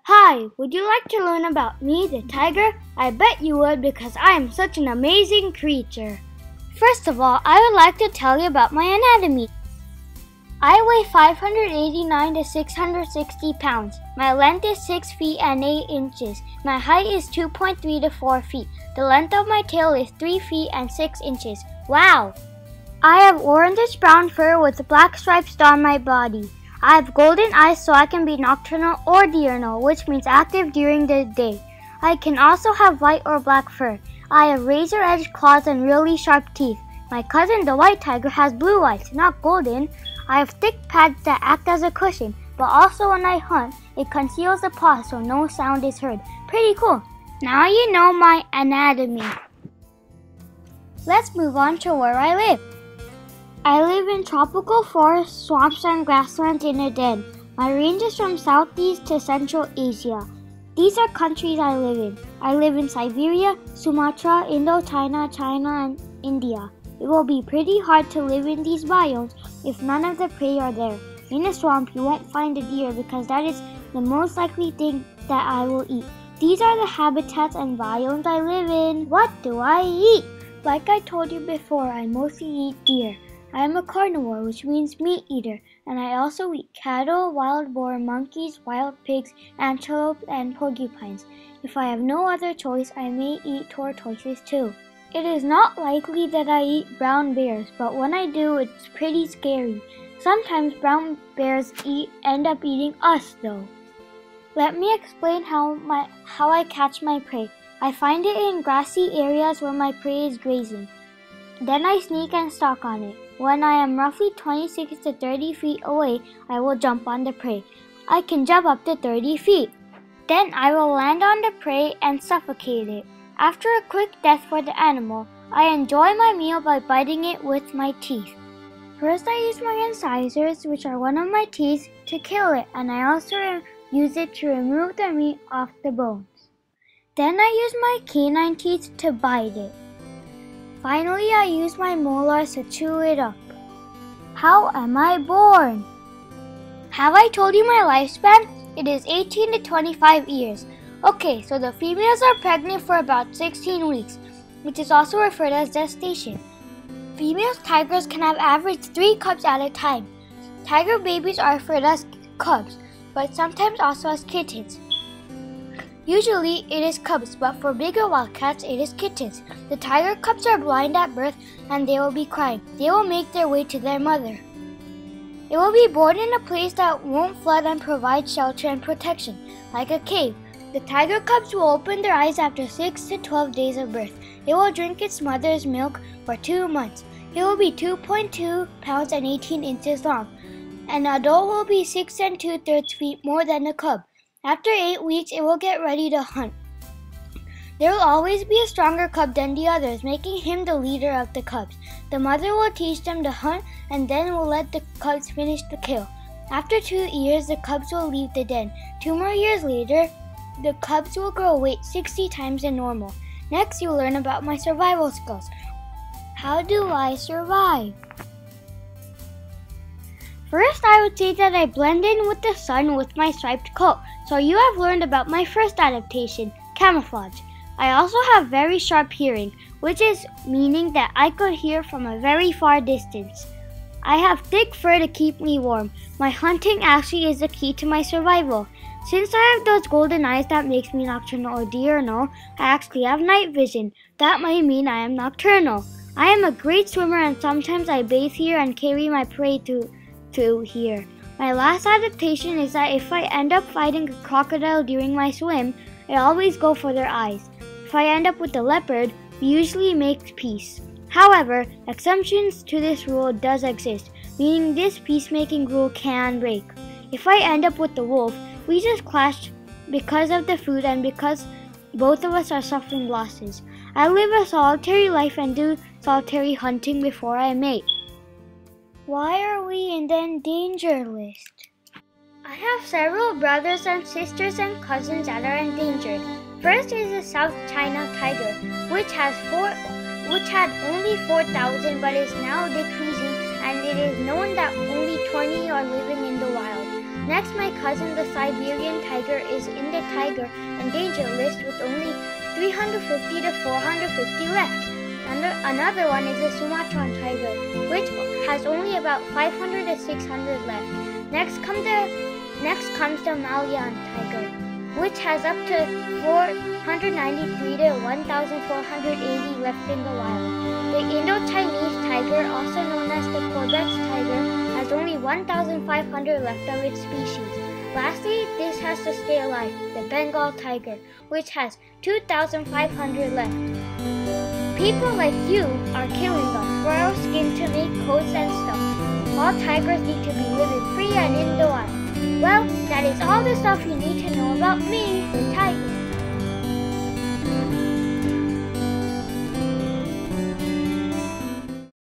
Hi, would you like to learn about me, the tiger? I bet you would because I am such an amazing creature. First of all, I would like to tell you about my anatomy. I weigh 589 to 660 pounds. My length is 6 feet and 8 inches. My height is 2.3 to 4 feet. The length of my tail is 3 feet and 6 inches. Wow! I have orangish-brown fur with black stripes down my body. I have golden eyes so I can be nocturnal or diurnal, which means active during the day. I can also have white or black fur. I have razor-edged claws and really sharp teeth. My cousin, the white tiger, has blue eyes, not golden. I have thick pads that act as a cushion, but also when I hunt, it conceals the paws so no sound is heard. Pretty cool. Now you know my anatomy. Let's move on to where I live. I live in tropical forests, swamps, and grasslands in a den. My range is from Southeast to Central Asia. These are countries I live in. I live in Siberia, Sumatra, Indochina, China, and India. It will be pretty hard to live in these biomes if none of the prey are there. In a swamp, you won't find a deer because that is the most likely thing that I will eat. These are the habitats and biomes I live in. What do I eat? Like I told you before, I mostly eat deer. I am a carnivore, which means meat eater, and I also eat cattle, wild boar, monkeys, wild pigs, antelopes, and porcupines. If I have no other choice, I may eat tortoises too. It is not likely that I eat brown bears, but when I do, it's pretty scary. Sometimes brown bears end up eating us though. Let me explain how I catch my prey. I find it in grassy areas where my prey is grazing. Then I sneak and stalk on it. When I am roughly 26 to 30 feet away, I will jump on the prey. I can jump up to 30 feet. Then I will land on the prey and suffocate it. After a quick death for the animal, I enjoy my meal by biting it with my teeth. First I use my incisors, which are one of my teeth, to kill it, and I also use it to remove the meat off the bones. Then I use my canine teeth to bite it. Finally, I use my molars to chew it up. How am I born? Have I told you my lifespan? It is 18 to 25 years. Okay, so the females are pregnant for about 16 weeks, which is also referred as gestation. Female tigers can have averaged 3 cubs at a time. Tiger babies are referred as cubs, but sometimes also as kittens. Usually it is cubs, but for bigger wildcats it is kittens. The tiger cubs are blind at birth and they will be crying. They will make their way to their mother. It will be born in a place that won't flood and provide shelter and protection, like a cave. The tiger cubs will open their eyes after 6 to 12 days of birth. It will drink its mother's milk for 2 months. It will be 2.2 pounds and 18 inches long. An adult will be 6 2/3 feet more than a cub. After 8 weeks, it will get ready to hunt. There will always be a stronger cub than the others, making him the leader of the cubs. The mother will teach them to hunt and then will let the cubs finish the kill. After 2 years, the cubs will leave the den. 2 more years later, the cubs will grow weight 60 times than normal. Next, you'll learn about my survival skills. How do I survive? First, I would say that I blend in with the sun with my striped coat. So you have learned about my first adaptation, camouflage. I also have very sharp hearing, which is meaning that I could hear from a very far distance. I have thick fur to keep me warm. My hunting actually is the key to my survival. Since I have those golden eyes that makes me nocturnal or diurnal, I actually have night vision. That might mean I am nocturnal. I am a great swimmer and sometimes I bathe here and carry my prey through here. My last adaptation is that if I end up fighting a crocodile during my swim, I always go for their eyes. If I end up with a leopard, we usually make peace. However, exceptions to this rule does exist, meaning this peacemaking rule can break. If I end up with the wolf, we just clash because of the food and because both of us are suffering losses. I live a solitary life and do solitary hunting before I mate. Why are we in the endangered list? I have several brothers and sisters and cousins that are endangered. First is the South China tiger, which had only 4,000 but is now decreasing, and it is known that only 20 are living in the wild. Next, my cousin the Siberian tiger is tiger endangered list with only 350 to 450 left. Another one is the Sumatran tiger, which has only about 500 to 600 left. Next comes the Malayan tiger, which has up to 493 to 1,480 left in the wild. The Indo-Chinese tiger, also known as the Corbett's tiger, has only 1,500 left of its species. Lastly, this has to stay alive, the Bengal tiger, which has 2,500 left. People like you are killing us for our skin to make coats and stuff. All tigers need to be living free and in the wild. Well, that is all the stuff you need to know about me, the tiger.